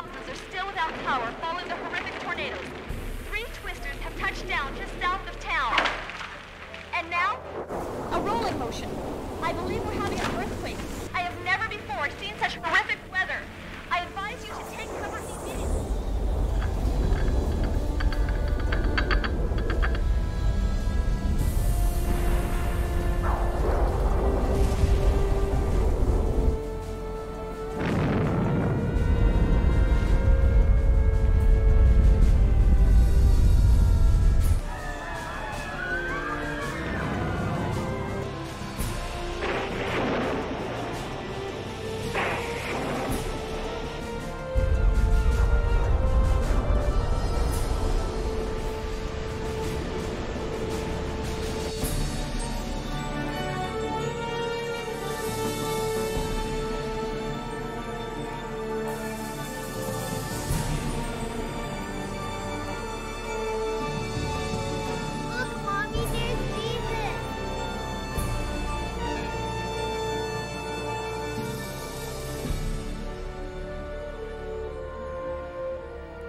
thousands are still without power following the horrific tornadoes. 3 twisters have touched down just south of town. And now, a rolling motion. I believe we're having an earthquake. I have never before seen such horrific weather. I advise you to take cover immediately.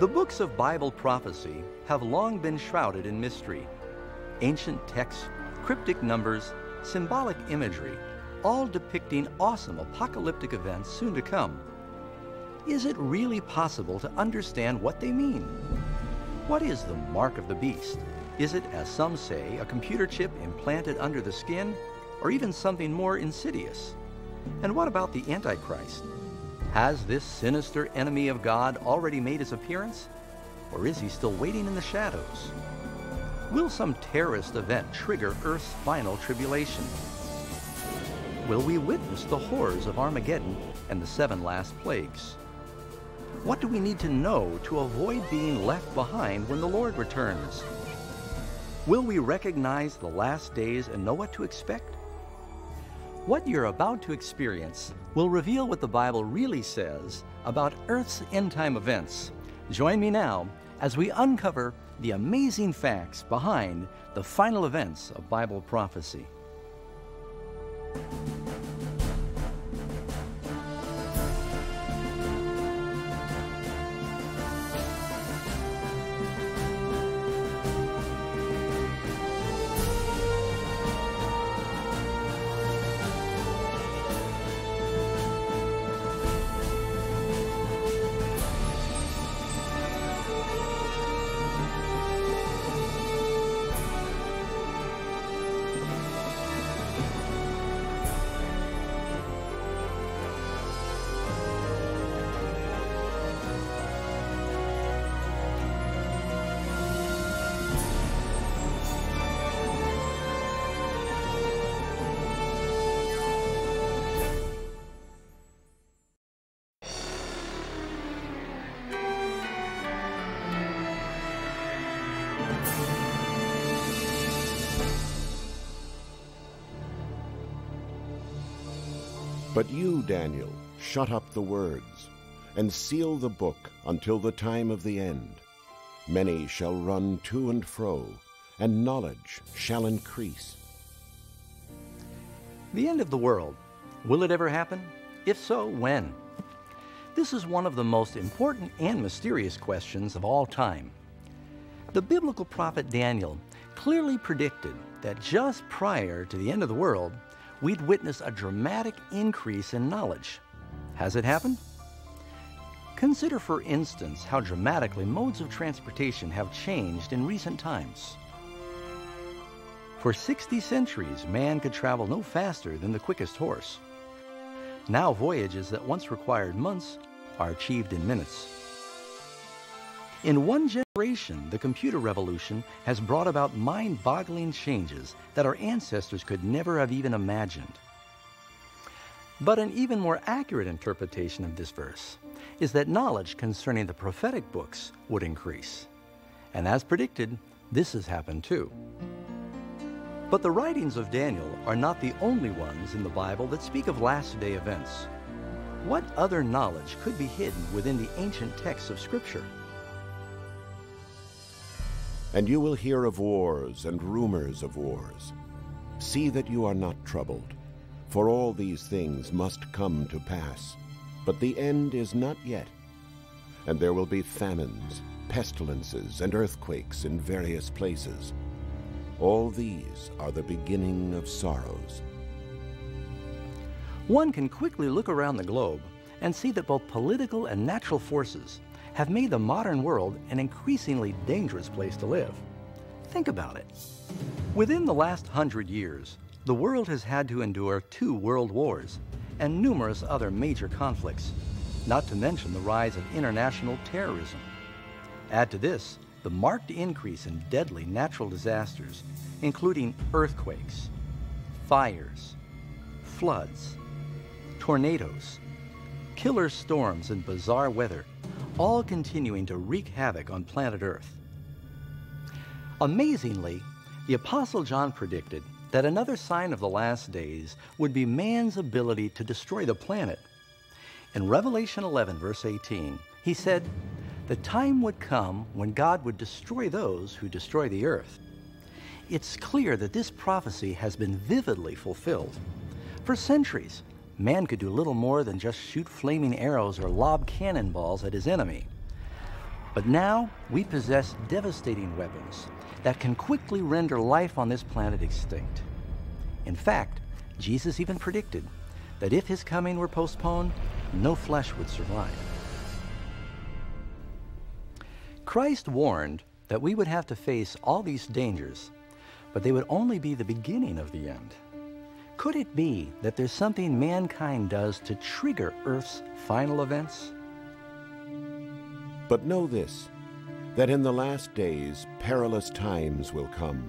The books of Bible prophecy have long been shrouded in mystery. Ancient texts, cryptic numbers, symbolic imagery, all depicting awesome apocalyptic events soon to come. Is it really possible to understand what they mean? What is the mark of the beast? Is it, as some say, a computer chip implanted under the skin, or even something more insidious? And what about the Antichrist? Has this sinister enemy of God already made his appearance? Or is he still waiting in the shadows? Will some terrorist event trigger Earth's final tribulation? Will we witness the horrors of Armageddon and the 7 last plagues? What do we need to know to avoid being left behind when the Lord returns? Will we recognize the last days and know what to expect? What you're about to experience will reveal what the Bible really says about Earth's end-time events. Join me now as we uncover the amazing facts behind the final events of Bible prophecy. But you, Daniel, shut up the words, and seal the book until the time of the end. Many shall run to and fro, and knowledge shall increase. The end of the world. Will it ever happen? If so, when? This is one of the most important and mysterious questions of all time. The biblical prophet Daniel clearly predicted that just prior to the end of the world, we'd witness a dramatic increase in knowledge. Has it happened? Consider, for instance, how dramatically modes of transportation have changed in recent times. For 60 centuries, man could travel no faster than the quickest horse. Now voyages that once required months are achieved in minutes. In one generation, the computer revolution has brought about mind-boggling changes that our ancestors could never have even imagined. But an even more accurate interpretation of this verse is that knowledge concerning the prophetic books would increase. And as predicted, this has happened too. But the writings of Daniel are not the only ones in the Bible that speak of last-day events. What other knowledge could be hidden within the ancient texts of Scripture? And you will hear of wars and rumors of wars. See that you are not troubled, for all these things must come to pass, but the end is not yet. and there will be famines, pestilences, and earthquakes in various places. All these are the beginning of sorrows. One can quickly look around the globe and see that both political and natural forces have made the modern world an increasingly dangerous place to live. Think about it. Within the last 100 years, the world has had to endure 2 world wars and numerous other major conflicts, not to mention the rise of international terrorism. Add to this the marked increase in deadly natural disasters, including earthquakes, fires, floods, tornadoes, killer storms, and bizarre weather, all continuing to wreak havoc on planet Earth. Amazingly, the Apostle John predicted that another sign of the last days would be man's ability to destroy the planet. In Revelation 11, verse 18, he said, "The time would come when God would destroy those who destroy the earth." It's clear that this prophecy has been vividly fulfilled. For centuries, man could do little more than just shoot flaming arrows or lob cannonballs at his enemy. But now we possess devastating weapons that can quickly render life on this planet extinct. In fact, Jesus even predicted that if his coming were postponed, no flesh would survive. Christ warned that we would have to face all these dangers, but they would only be the beginning of the end. Could it be that there's something mankind does to trigger Earth's final events? But know this, that in the last days perilous times will come.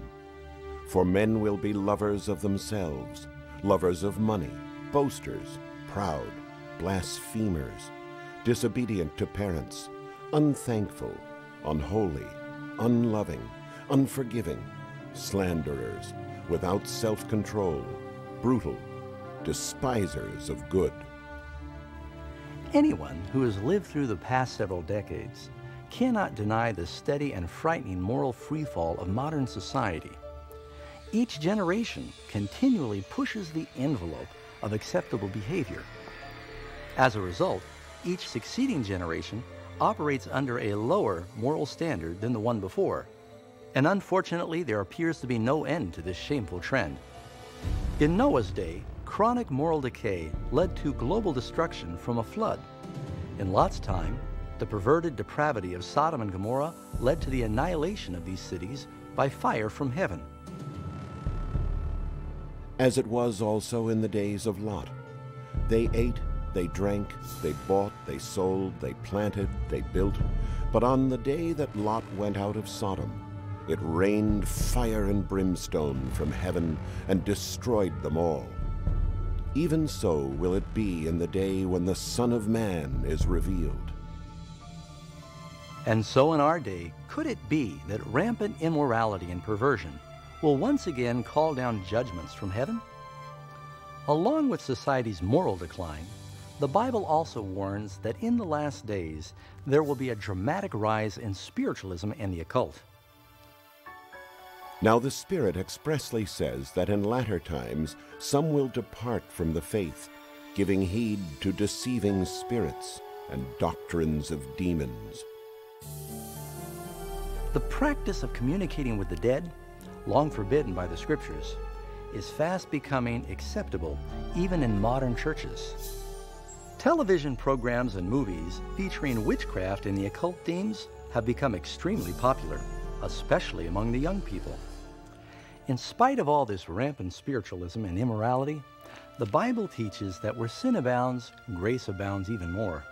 For men will be lovers of themselves, lovers of money, boasters, proud, blasphemers, disobedient to parents, unthankful, unholy, unloving, unforgiving, slanderers, without self-control, brutal, despisers of good. Anyone who has lived through the past several decades cannot deny the steady and frightening moral freefall of modern society. Each generation continually pushes the envelope of acceptable behavior. As a result, each succeeding generation operates under a lower moral standard than the one before. And unfortunately, there appears to be no end to this shameful trend. In Noah's day, chronic moral decay led to global destruction from a flood. In Lot's time, the perverted depravity of Sodom and Gomorrah led to the annihilation of these cities by fire from heaven. As it was also in the days of Lot. They ate, they drank, they bought, they sold, they planted, they built. But on the day that Lot went out of Sodom, it rained fire and brimstone from heaven and destroyed them all. Even so will it be in the day when the Son of Man is revealed. And so in our day, could it be that rampant immorality and perversion will once again call down judgments from heaven? Along with society's moral decline, the Bible also warns that in the last days there will be a dramatic rise in spiritualism and the occult. Now the Spirit expressly says that in latter times some will depart from the faith, giving heed to deceiving spirits and doctrines of demons. The practice of communicating with the dead, long forbidden by the Scriptures, is fast becoming acceptable even in modern churches. Television programs and movies featuring witchcraft and the occult themes have become extremely popular, especially among the young people. In spite of all this rampant spiritualism and immorality, the Bible teaches that where sin abounds, grace abounds even more.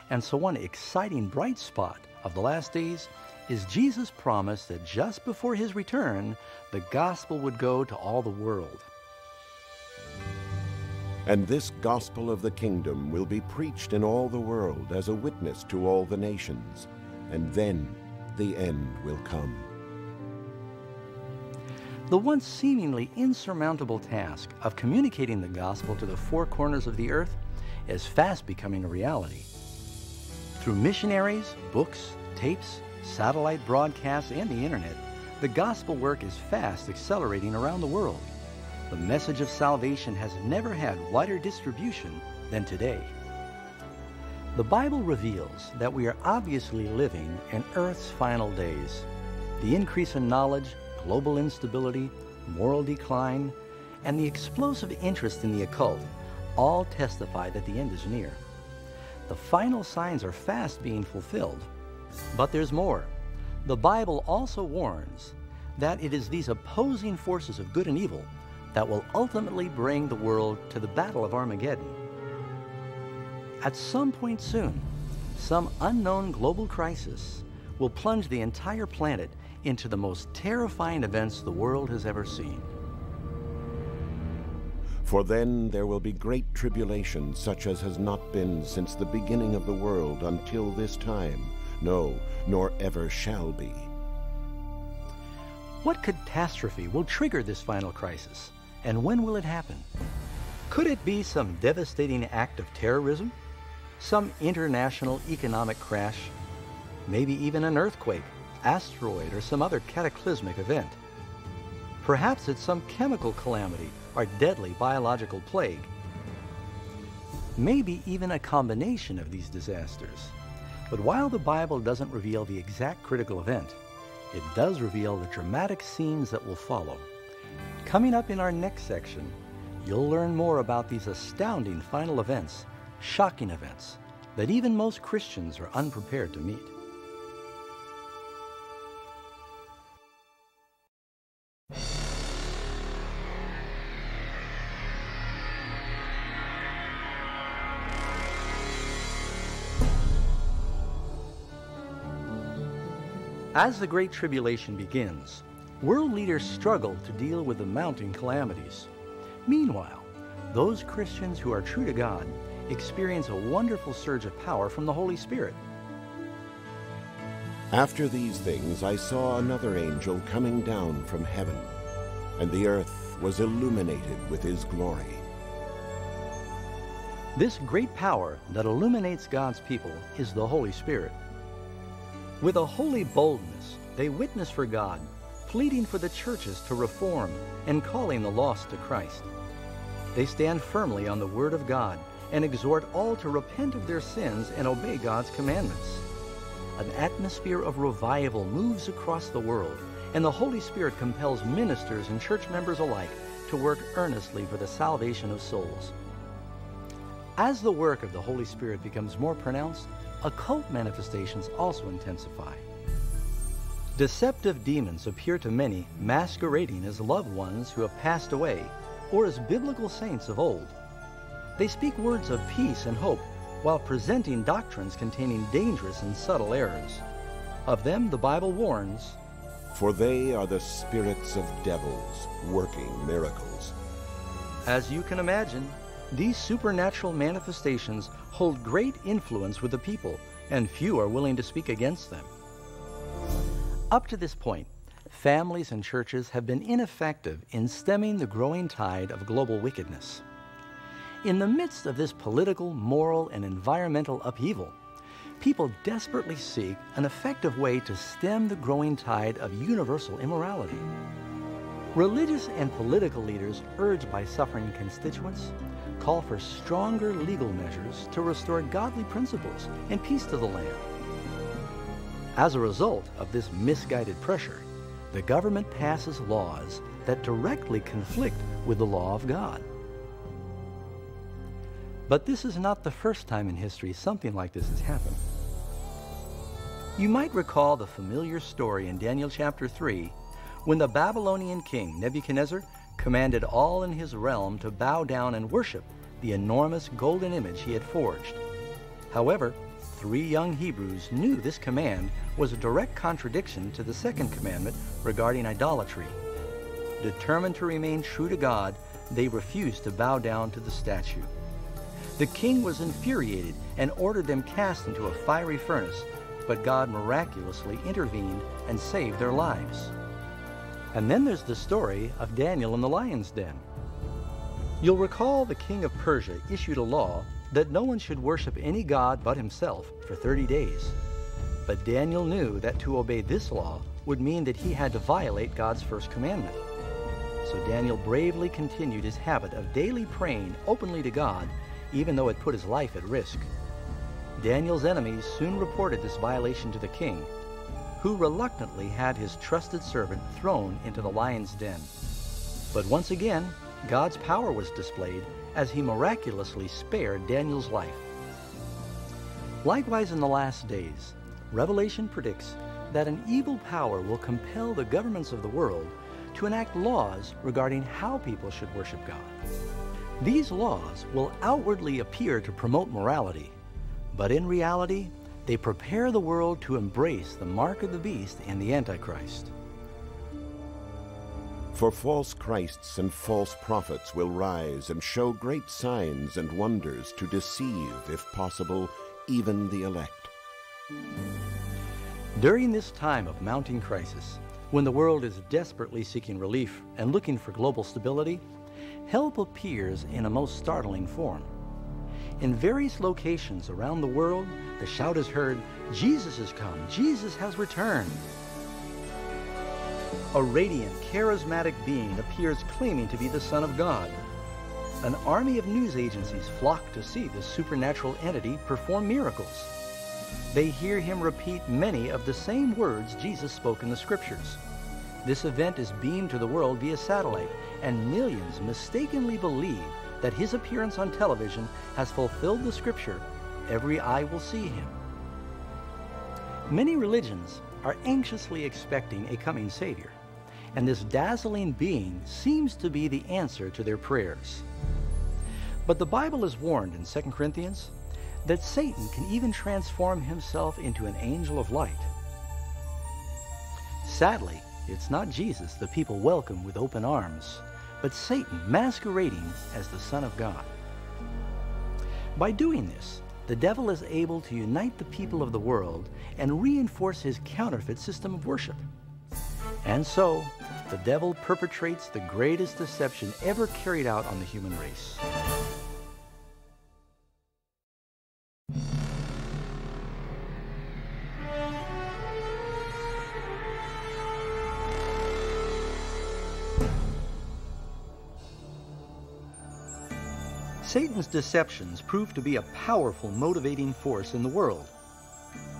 And so one exciting bright spot of the last days is Jesus' promise that just before his return, the gospel would go to all the world. And this gospel of the kingdom will be preached in all the world as a witness to all the nations, and then the end will come. The once seemingly insurmountable task of communicating the gospel to the four corners of the earth is fast becoming a reality. Through missionaries, books, tapes, satellite broadcasts, and the internet, the gospel work is fast accelerating around the world. The message of salvation has never had wider distribution than today. The Bible reveals that we are obviously living in Earth's final days. The increase in knowledge, global instability, moral decline, and the explosive interest in the occult all testify that the end is near. The final signs are fast being fulfilled. But there's more. The Bible also warns that it is these opposing forces of good and evil that will ultimately bring the world to the battle of Armageddon. At some point soon, some unknown global crisis will plunge the entire planet into the most terrifying events the world has ever seen. For then there will be great tribulation, such as has not been since the beginning of the world until this time, no, nor ever shall be. What catastrophe will trigger this final crisis, and when will it happen? Could it be some devastating act of terrorism? Some international economic crash? Maybe even an earthquake, asteroid, or some other cataclysmic event? Perhaps it's some chemical calamity or deadly biological plague. Maybe even a combination of these disasters. But while the Bible doesn't reveal the exact critical event, it does reveal the dramatic scenes that will follow. Coming up in our next section, you'll learn more about these astounding final events, shocking events, that even most Christians are unprepared to meet. As the Great Tribulation begins, world leaders struggle to deal with the mounting calamities. Meanwhile, those Christians who are true to God experience a wonderful surge of power from the Holy Spirit. After these things I saw another angel coming down from heaven, and the earth was illuminated with his glory. This great power that illuminates God's people is the Holy Spirit. With a holy boldness, they witness for God, pleading for the churches to reform and calling the lost to Christ. They stand firmly on the Word of God and exhort all to repent of their sins and obey God's commandments. An atmosphere of revival moves across the world, and the Holy Spirit compels ministers and church members alike to work earnestly for the salvation of souls. As the work of the Holy Spirit becomes more pronounced, occult manifestations also intensify. Deceptive demons appear to many masquerading as loved ones who have passed away or as biblical saints of old. They speak words of peace and hope while presenting doctrines containing dangerous and subtle errors. Of them the Bible warns, For they are the spirits of devils working miracles. As you can imagine, these supernatural manifestations hold great influence with the people, and few are willing to speak against them. Up to this point, families and churches have been ineffective in stemming the growing tide of global wickedness. In the midst of this political, moral, and environmental upheaval, people desperately seek an effective way to stem the growing tide of universal immorality. Religious and political leaders, urged by suffering constituents, call for stronger legal measures to restore godly principles and peace to the land. As a result of this misguided pressure, the government passes laws that directly conflict with the law of God. But this is not the first time in history something like this has happened. You might recall the familiar story in Daniel chapter 3, when the Babylonian king Nebuchadnezzar commanded all in his realm to bow down and worship the enormous golden image he had forged. However, 3 young Hebrews knew this command was a direct contradiction to the second commandment regarding idolatry. Determined to remain true to God, they refused to bow down to the statue. The king was infuriated and ordered them cast into a fiery furnace, but God miraculously intervened and saved their lives. And then there's the story of Daniel in the lion's den. You'll recall the king of Persia issued a law that no one should worship any god but himself for 30 days. But Daniel knew that to obey this law would mean that he had to violate God's first commandment. So Daniel bravely continued his habit of daily praying openly to God, even though it put his life at risk. Daniel's enemies soon reported this violation to the king, who reluctantly had his trusted servant thrown into the lion's den. But once again, God's power was displayed as he miraculously spared Daniel's life. Likewise, in the last days, Revelation predicts that an evil power will compel the governments of the world to enact laws regarding how people should worship God. These laws will outwardly appear to promote morality, but in reality, they prepare the world to embrace the mark of the beast and the Antichrist. For false Christs and false prophets will rise and show great signs and wonders to deceive, if possible, even the elect. During this time of mounting crisis, when the world is desperately seeking relief and looking for global stability, help appears in a most startling form. In various locations around the world, the shout is heard, "Jesus has come, Jesus has returned." A radiant, charismatic being appears claiming to be the Son of God. An army of news agencies flock to see this supernatural entity perform miracles. They hear him repeat many of the same words Jesus spoke in the Scriptures. This event is beamed to the world via satellite, and millions mistakenly believe that his appearance on television has fulfilled the Scripture, "Every eye will see him." Many religions are anxiously expecting a coming Savior, and this dazzling being seems to be the answer to their prayers. But the Bible is warned in 2 Corinthians that Satan can even transform himself into an angel of light. Sadly, it's not Jesus the people welcome with open arms, but Satan masquerading as the Son of God. By doing this, the devil is able to unite the people of the world and reinforce his counterfeit system of worship. And so, the devil perpetrates the greatest deception ever carried out on the human race. Satan's deceptions prove to be a powerful motivating force in the world.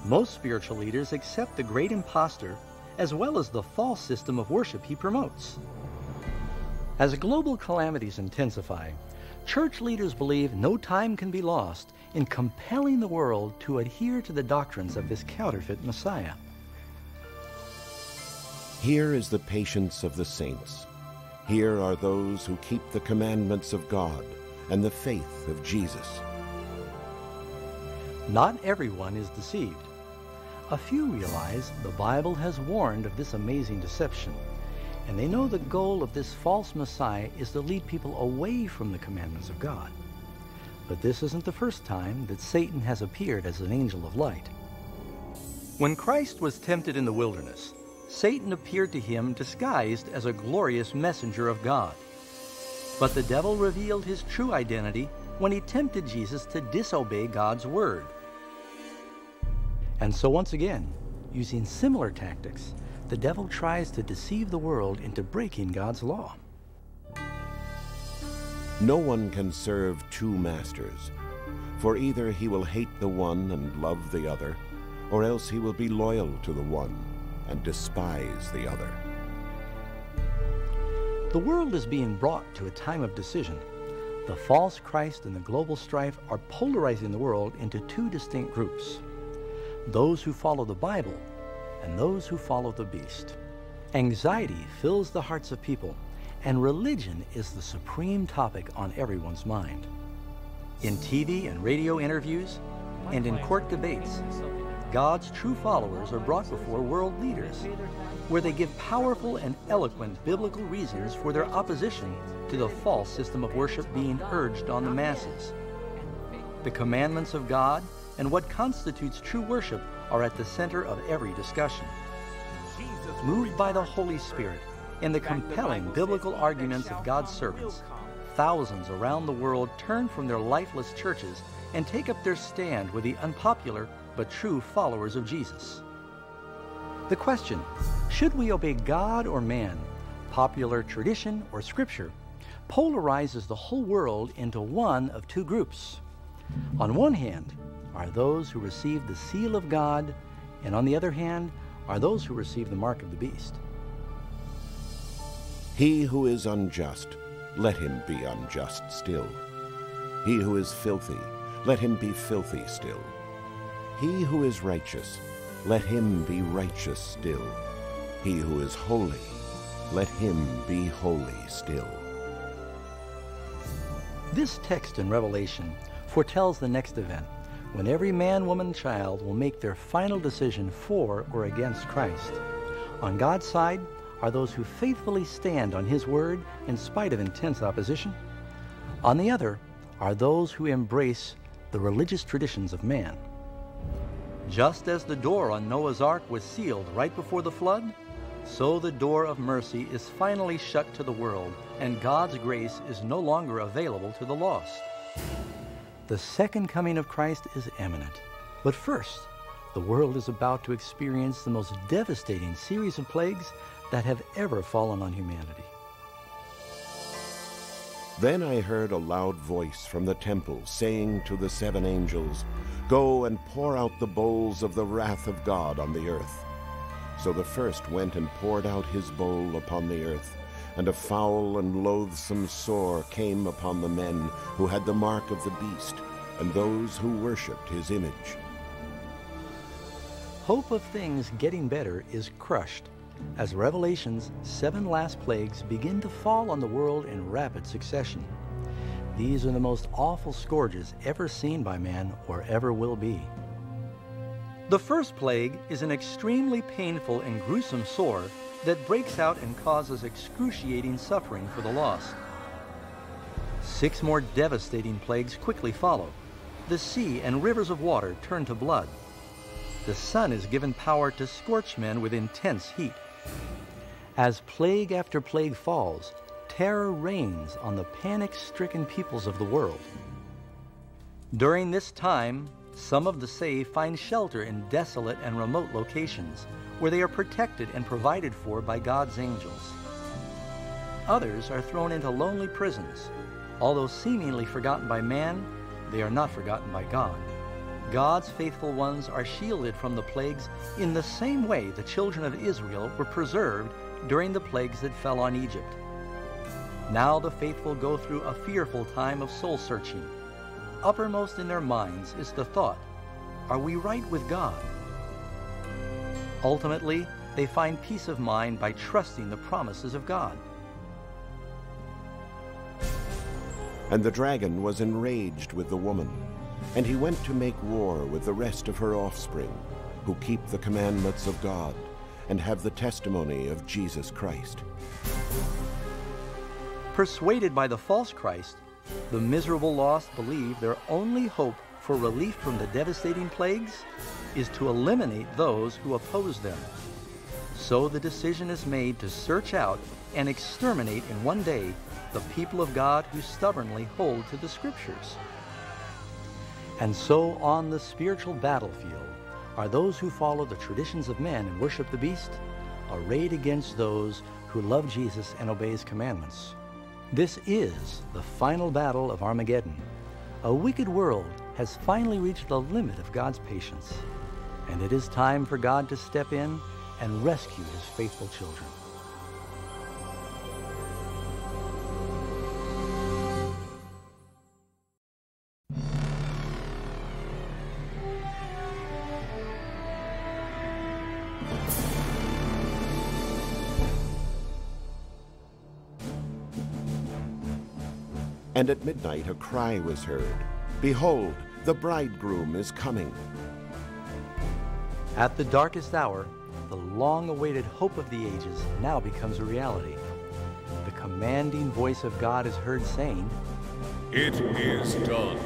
Most spiritual leaders accept the great impostor as well as the false system of worship he promotes. As global calamities intensify, church leaders believe no time can be lost in compelling the world to adhere to the doctrines of this counterfeit Messiah. Here is the patience of the saints. Here are those who keep the commandments of God and the faith of Jesus. Not everyone is deceived. A few realize the Bible has warned of this amazing deception, and they know the goal of this false Messiah is to lead people away from the commandments of God. But this isn't the first time that Satan has appeared as an angel of light. When Christ was tempted in the wilderness, Satan appeared to him disguised as a glorious messenger of God. But the devil revealed his true identity when he tempted Jesus to disobey God's word. And so once again, using similar tactics, the devil tries to deceive the world into breaking God's law. No one can serve two masters, for either he will hate the one and love the other, or else he will be loyal to the one and despise the other. The world is being brought to a time of decision. The false Christ and the global strife are polarizing the world into two distinct groups: those who follow the Bible and those who follow the beast. Anxiety fills the hearts of people, and religion is the supreme topic on everyone's mind. In TV and radio interviews and in court debates, God's true followers are brought before world leaders, where they give powerful and eloquent biblical reasons for their opposition to the false system of worship being urged on the masses. The commandments of God and what constitutes true worship are at the center of every discussion. Moved by the Holy Spirit and the compelling biblical arguments of God's servants, thousands around the world turn from their lifeless churches and take up their stand with the unpopular but true followers of Jesus. The question, should we obey God or man, popular tradition or Scripture, polarizes the whole world into one of two groups. On one hand, are those who receive the seal of God, and on the other hand are those who receive the mark of the beast. He who is unjust, let him be unjust still. He who is filthy, let him be filthy still. He who is righteous, let him be righteous still. He who is holy, let him be holy still. This text in Revelation foretells the next event, when every man, woman, and child will make their final decision for or against Christ. On God's side are those who faithfully stand on His word in spite of intense opposition. On the other are those who embrace the religious traditions of man. Just as the door on Noah's Ark was sealed right before the flood, so the door of mercy is finally shut to the world, and God's grace is no longer available to the lost. The second coming of Christ is imminent. But first, the world is about to experience the most devastating series of plagues that have ever fallen on humanity. Then I heard a loud voice from the temple saying to the 7 angels, "Go and pour out the bowls of the wrath of God on the earth." So the first went and poured out his bowl upon the earth, and a foul and loathsome sore came upon the men who had the mark of the beast, and those who worshipped his image. Hope of things getting better is crushed as Revelation's 7 last plagues begin to fall on the world in rapid succession. These are the most awful scourges ever seen by man or ever will be. The first plague is an extremely painful and gruesome sore that breaks out and causes excruciating suffering for the lost. 6 more devastating plagues quickly follow. The sea and rivers of water turn to blood. The sun is given power to scorch men with intense heat. As plague after plague falls, terror reigns on the panic-stricken peoples of the world. During this time, some of the saved find shelter in desolate and remote locations where they are protected and provided for by God's angels. Others are thrown into lonely prisons. Although seemingly forgotten by man, they are not forgotten by God. God's faithful ones are shielded from the plagues in the same way the children of Israel were preserved during the plagues that fell on Egypt. Now the faithful go through a fearful time of soul-searching. Uppermost in their minds is the thought, are we right with God? Ultimately, they find peace of mind by trusting the promises of God. And the dragon was enraged with the woman, and he went to make war with the rest of her offspring, who keep the commandments of God and have the testimony of Jesus Christ. Persuaded by the false Christ, the miserable lost believe their only hope for relief from the devastating plagues is to eliminate those who oppose them. So the decision is made to search out and exterminate in one day the people of God who stubbornly hold to the Scriptures. And so on the spiritual battlefield are those who follow the traditions of men and worship the beast, arrayed against those who love Jesus and obey His commandments. This is the final battle of Armageddon. A wicked world has finally reached the limit of God's patience, and it is time for God to step in and rescue His faithful children. And at midnight a cry was heard, "Behold, the bridegroom is coming." At the darkest hour, the long-awaited hope of the ages now becomes a reality. The commanding voice of God is heard saying, "It is done."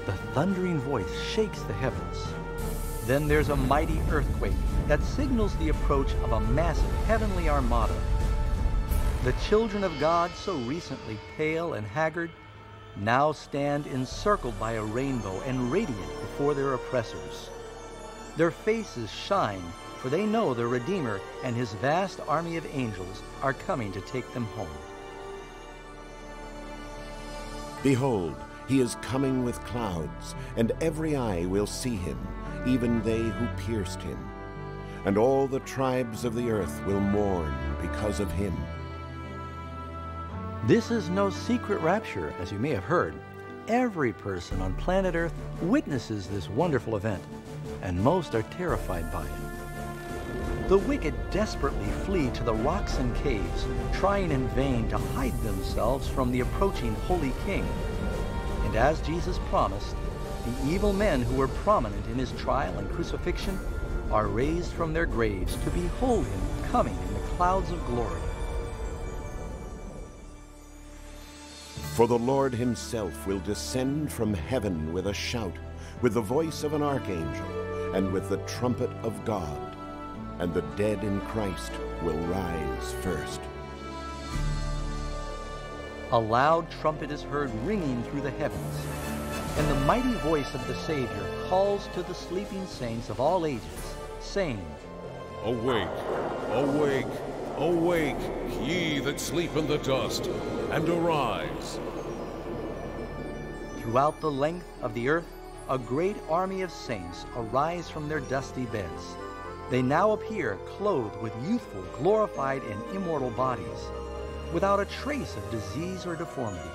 The thundering voice shakes the heavens. Then there's a mighty earthquake that signals the approach of a massive heavenly armada. The children of God, so recently pale and haggard, now stand encircled by a rainbow and radiant before their oppressors. Their faces shine, for they know their Redeemer and His vast army of angels are coming to take them home. Behold, He is coming with clouds, and every eye will see him, even they who pierced him. And all the tribes of the earth will mourn because of him. This is no secret rapture, as you may have heard. Every person on planet Earth witnesses this wonderful event, and most are terrified by it. The wicked desperately flee to the rocks and caves, trying in vain to hide themselves from the approaching Holy King. And as Jesus promised, the evil men who were prominent in his trial and crucifixion are raised from their graves to behold him coming in the clouds of glory. For the Lord himself will descend from heaven with a shout, with the voice of an archangel, and with the trumpet of God. And the dead in Christ will rise first. A loud trumpet is heard ringing through the heavens, and the mighty voice of the Savior calls to the sleeping saints of all ages, saying, Awake, awake, awake, ye that sleep in the dust, and arise. Throughout the length of the earth, a great army of saints arise from their dusty beds. They now appear clothed with youthful, glorified, and immortal bodies, without a trace of disease or deformity.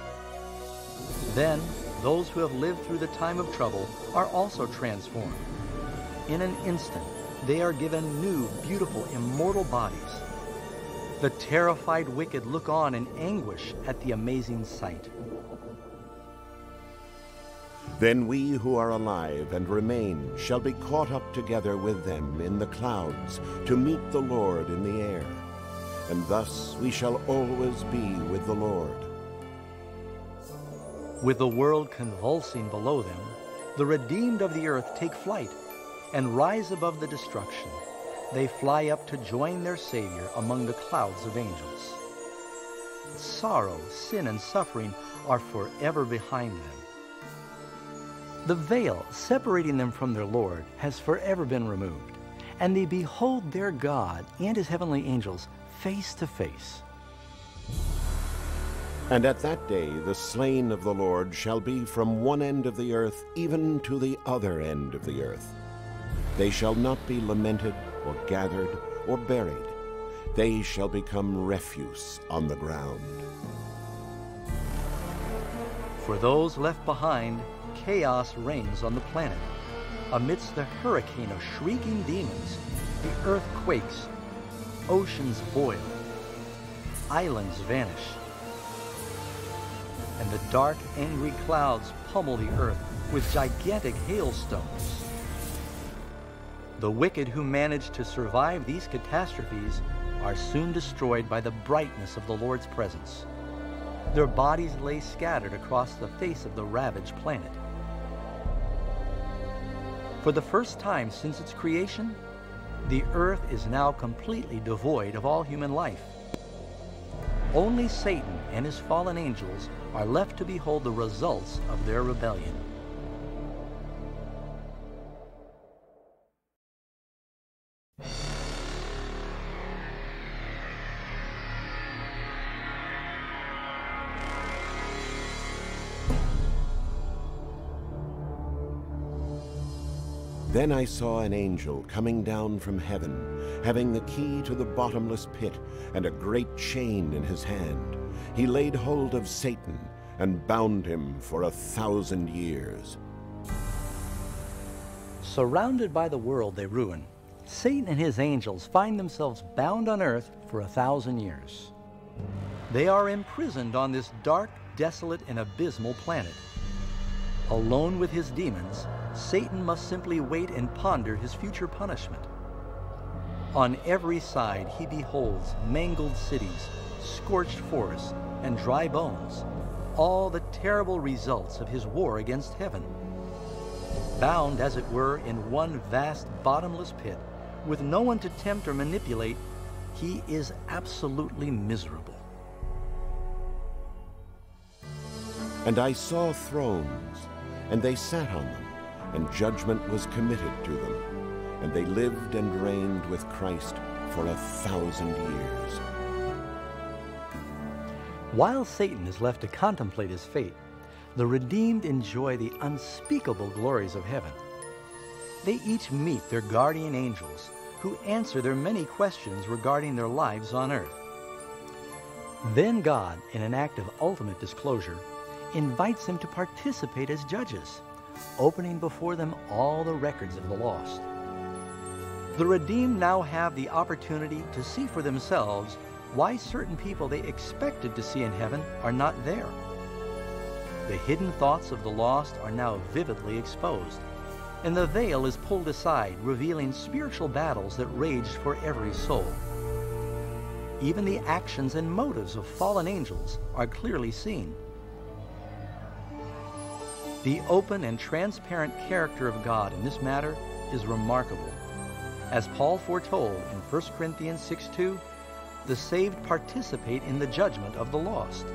Then, those who have lived through the time of trouble are also transformed. In an instant, they are given new, beautiful, immortal bodies. The terrified wicked look on in anguish at the amazing sight. Then we who are alive and remain shall be caught up together with them in the clouds to meet the Lord in the air. And thus we shall always be with the Lord. With the world convulsing below them, the redeemed of the earth take flight and rise above the destruction. They fly up to join their Savior among the clouds of angels. Sorrow, sin, and suffering are forever behind them. The veil separating them from their Lord has forever been removed, and they behold their God and his heavenly angels face to face. And at that day the slain of the Lord shall be from one end of the earth even to the other end of the earth. They shall not be lamented or gathered or buried. They shall become refuse on the ground. For those left behind, chaos reigns on the planet. Amidst the hurricane of shrieking demons, the earth quakes, oceans boil, islands vanish, and the dark, angry clouds pummel the earth with gigantic hailstones. The wicked who manage to survive these catastrophes are soon destroyed by the brightness of the Lord's presence. Their bodies lay scattered across the face of the ravaged planet. For the first time since its creation, the earth is now completely devoid of all human life. Only Satan and his fallen angels are left to behold the results of their rebellion. Then I saw an angel coming down from heaven, having the key to the bottomless pit and a great chain in his hand. He laid hold of Satan and bound him for 1,000 years. Surrounded by the world they ruin, Satan and his angels find themselves bound on earth for 1,000 years. They are imprisoned on this dark, desolate, and abysmal planet. Alone with his demons, Satan must simply wait and ponder his future punishment. On every side he beholds mangled cities, scorched forests, and dry bones, all the terrible results of his war against heaven. Bound, as it were, in one vast bottomless pit, with no one to tempt or manipulate, he is absolutely miserable. And I saw thrones, and they sat on them, and judgment was committed to them. And they lived and reigned with Christ for 1,000 years. While Satan is left to contemplate his fate, The redeemed enjoy the unspeakable glories of heaven. They each meet their guardian angels, who answer their many questions regarding their lives on earth. Then God, in an act of ultimate disclosure, invites them to participate as judges, opening before them all the records of the lost. The redeemed now have the opportunity to see for themselves why certain people they expected to see in heaven are not there. The hidden thoughts of the lost are now vividly exposed, and the veil is pulled aside, revealing spiritual battles that raged for every soul. Even the actions and motives of fallen angels are clearly seen. The open and transparent character of God in this matter is remarkable. As Paul foretold in 1 Corinthians 6:2, the saved participate in the judgment of the lost.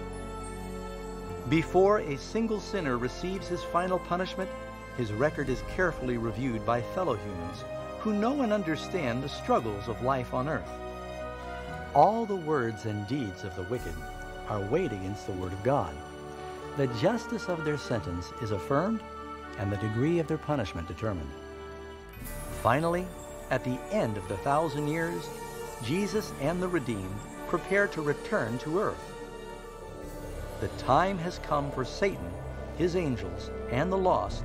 Before a single sinner receives his final punishment, his record is carefully reviewed by fellow humans who know and understand the struggles of life on earth. All the words and deeds of the wicked are weighed against the word of God. The justice of their sentence is affirmed, and the degree of their punishment determined. Finally, at the end of the 1,000 years, Jesus and the redeemed prepare to return to earth. The time has come for Satan, his angels, and the lost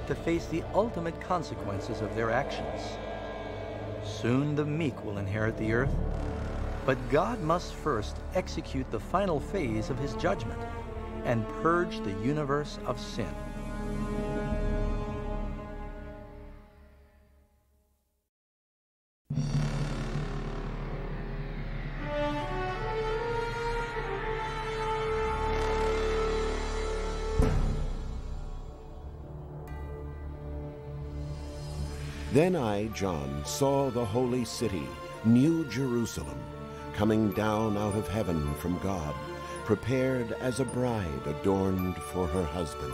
to face the ultimate consequences of their actions. Soon the meek will inherit the earth, but God must first execute the final phase of his judgment and purge the universe of sin. Then I, John, saw the holy city, New Jerusalem, coming down out of heaven from God, prepared as a bride adorned for her husband.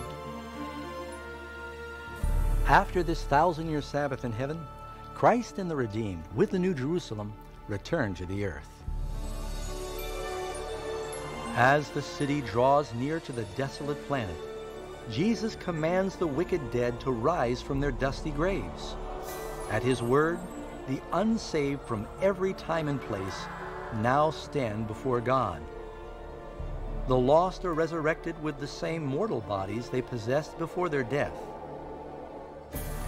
After this 1,000-year Sabbath in heaven, Christ and the redeemed, with the New Jerusalem, return to the earth. As the city draws near to the desolate planet, Jesus commands the wicked dead to rise from their dusty graves. At his word, the unsaved from every time and place now stand before God. The lost are resurrected with the same mortal bodies they possessed before their death.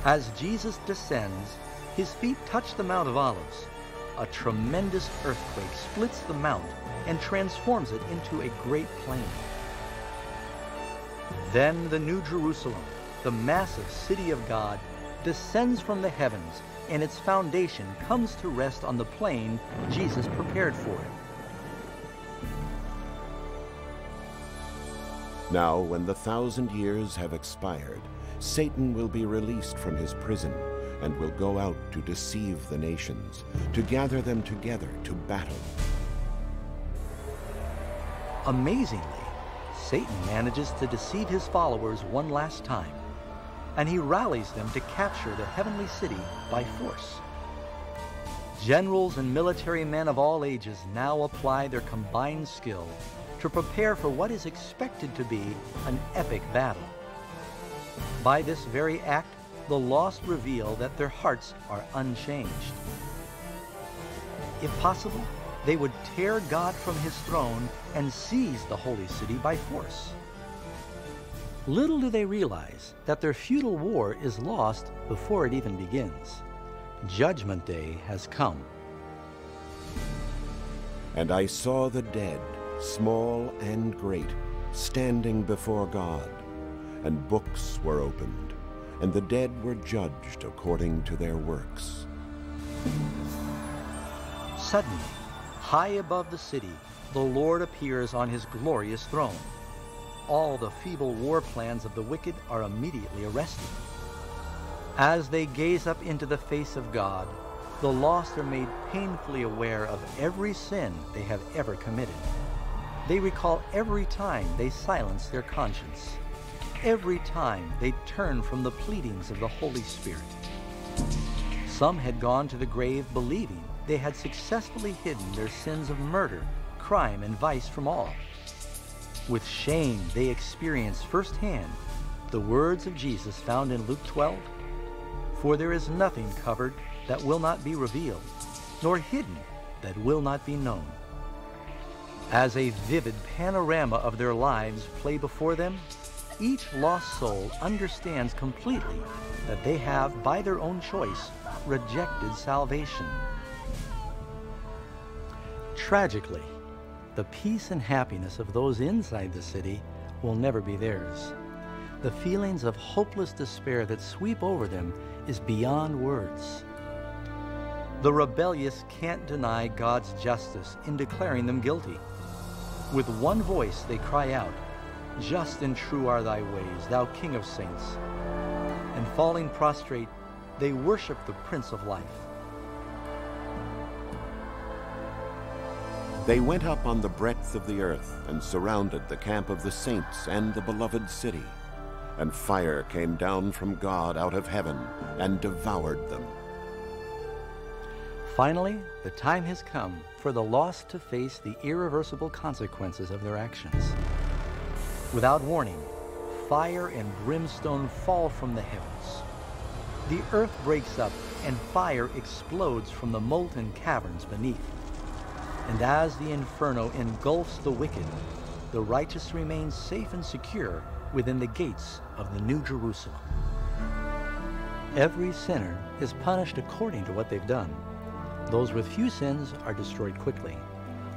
As Jesus descends, his feet touch the Mount of Olives. A tremendous earthquake splits the mount and transforms it into a great plain. Then the New Jerusalem, the massive city of God, descends from the heavens, and its foundation comes to rest on the plain Jesus prepared for it. Now, when the 1,000 years have expired, Satan will be released from his prison and will go out to deceive the nations, to gather them together to battle. Amazingly, Satan manages to deceive his followers one last time, and he rallies them to capture the heavenly city by force. Generals and military men of all ages now apply their combined skill to prepare for what is expected to be an epic battle. By this very act, the lost reveal that their hearts are unchanged. If possible, they would tear God from his throne and seize the holy city by force. Little do they realize that their futile war is lost before it even begins. Judgment Day has come. And I saw the dead, small and great, standing before God, and books were opened, and the dead were judged according to their works. Suddenly, high above the city, the Lord appears on his glorious throne. All the feeble war plans of the wicked are immediately arrested. As they gaze up into the face of God, the lost are made painfully aware of every sin they have ever committed. They recall every time they silence their conscience, every time they turn from the pleadings of the Holy Spirit. Some had gone to the grave believing they had successfully hidden their sins of murder, crime, and vice from all. With shame, they experience firsthand the words of Jesus found in Luke 12, "For there is nothing covered that will not be revealed, nor hidden that will not be known." As a vivid panorama of their lives play before them, each lost soul understands completely that they have, by their own choice, rejected salvation. Tragically, the peace and happiness of those inside the city will never be theirs. The feelings of hopeless despair that sweep over them is beyond words. The rebellious can't deny God's justice in declaring them guilty. With one voice they cry out, "Just and true are thy ways, thou King of saints." And falling prostrate, they worship the Prince of Life. They went up on the breadth of the earth and surrounded the camp of the saints and the beloved city. And fire came down from God out of heaven and devoured them. Finally, the time has come for the lost to face the irreversible consequences of their actions. Without warning, fire and brimstone fall from the heavens. The earth breaks up and fire explodes from the molten caverns beneath. And as the inferno engulfs the wicked, the righteous remain safe and secure within the gates of the New Jerusalem. Every sinner is punished according to what they've done. Those with few sins are destroyed quickly,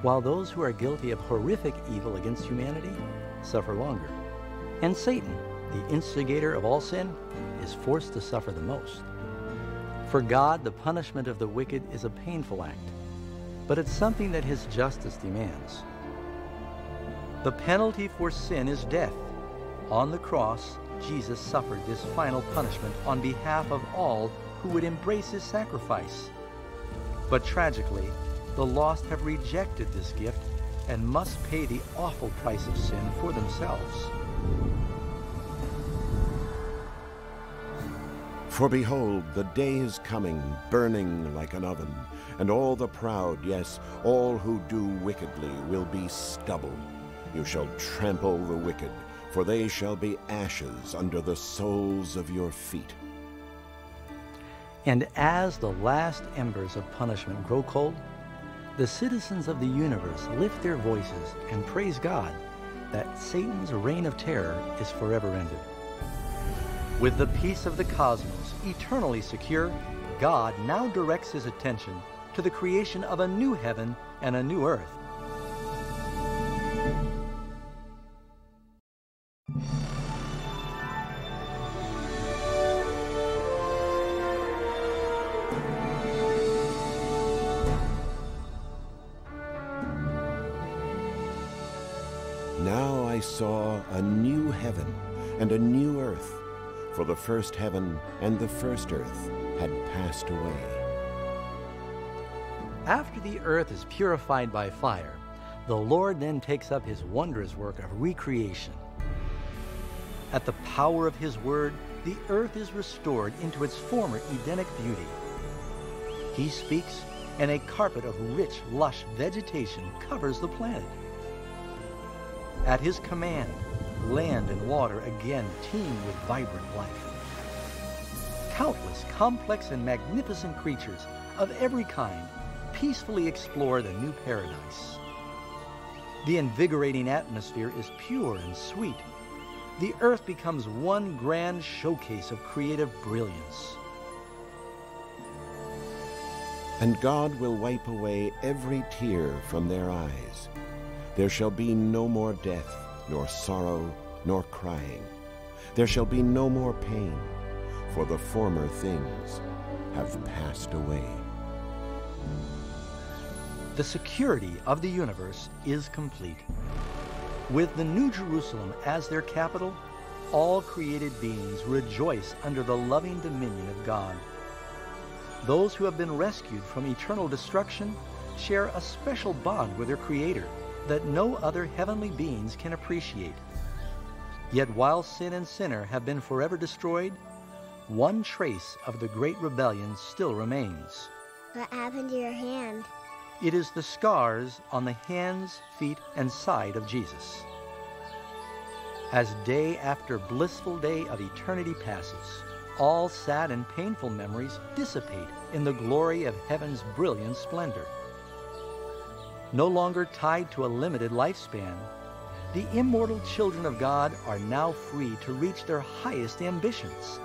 while those who are guilty of horrific evil against humanity suffer longer. And Satan, the instigator of all sin, is forced to suffer the most. For God, the punishment of the wicked is a painful act, but it's something that his justice demands. The penalty for sin is death. On the cross, Jesus suffered this final punishment on behalf of all who would embrace his sacrifice. But tragically, the lost have rejected this gift and must pay the awful price of sin for themselves. For behold, the day is coming, burning like an oven, and all the proud, yes, all who do wickedly, will be stubble. You shall trample the wicked, for they shall be ashes under the soles of your feet. And as the last embers of punishment grow cold, the citizens of the universe lift their voices and praise God that Satan's reign of terror is forever ended. With the peace of the cosmos eternally secure, God now directs his attention to the creation of a new heaven and a new earth. Now I saw a new heaven and a new earth, for the first heaven and the first earth had passed away. After the earth is purified by fire, the Lord then takes up his wondrous work of recreation. At the power of his word, the earth is restored into its former Edenic beauty. He speaks, and a carpet of rich, lush vegetation covers the planet. At his command, land and water again teem with vibrant life. Countless complex and magnificent creatures of every kind peacefully explore the new paradise. The invigorating atmosphere is pure and sweet. The earth becomes one grand showcase of creative brilliance. And God will wipe away every tear from their eyes. There shall be no more death, nor sorrow, nor crying. There shall be no more pain, for the former things have passed away. The security of the universe is complete. With the New Jerusalem as their capital, all created beings rejoice under the loving dominion of God. Those who have been rescued from eternal destruction share a special bond with their Creator that no other heavenly beings can appreciate. Yet while sin and sinner have been forever destroyed, one trace of the great rebellion still remains. What happened to your hand? It is the scars on the hands, feet, and side of Jesus. As day after blissful day of eternity passes, all sad and painful memories dissipate in the glory of heaven's brilliant splendor. No longer tied to a limited lifespan, the immortal children of God are now free to reach their highest ambitions.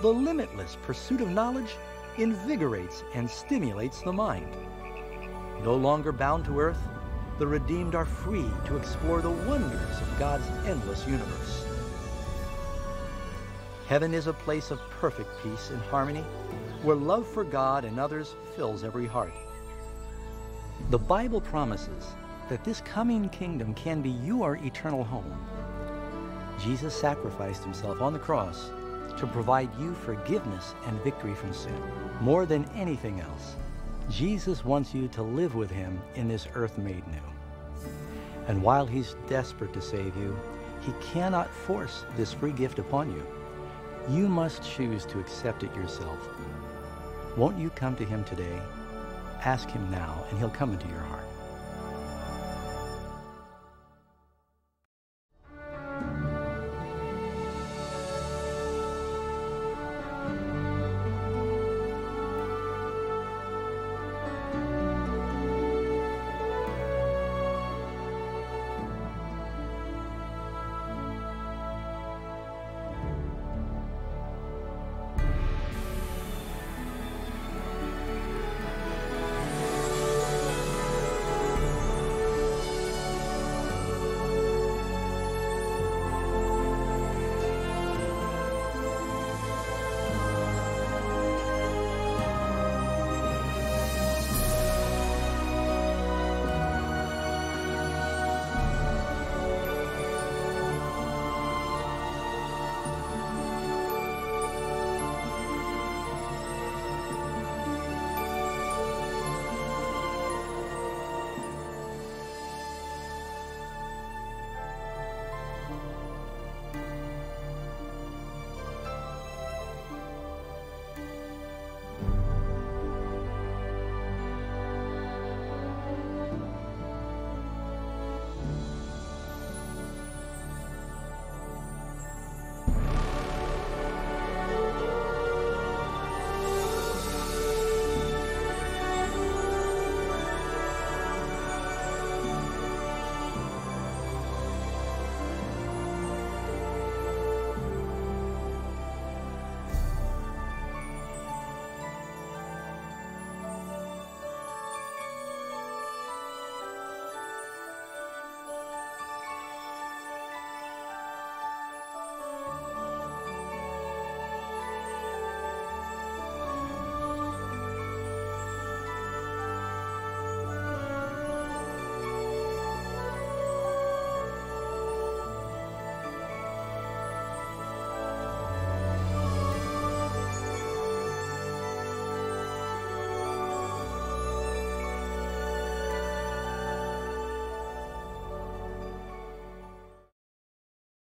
The limitless pursuit of knowledge invigorates and stimulates the mind. No longer bound to earth, the redeemed are free to explore the wonders of God's endless universe. Heaven is a place of perfect peace and harmony, where love for God and others fills every heart. The Bible promises that this coming kingdom can be your eternal home. Jesus sacrificed himself on the cross to provide you forgiveness and victory from sin. More than anything else, Jesus wants you to live with him in this earth made new. And while he's desperate to save you, he cannot force this free gift upon you. You must choose to accept it yourself. Won't you come to him today? Ask him now, and he'll come into your heart.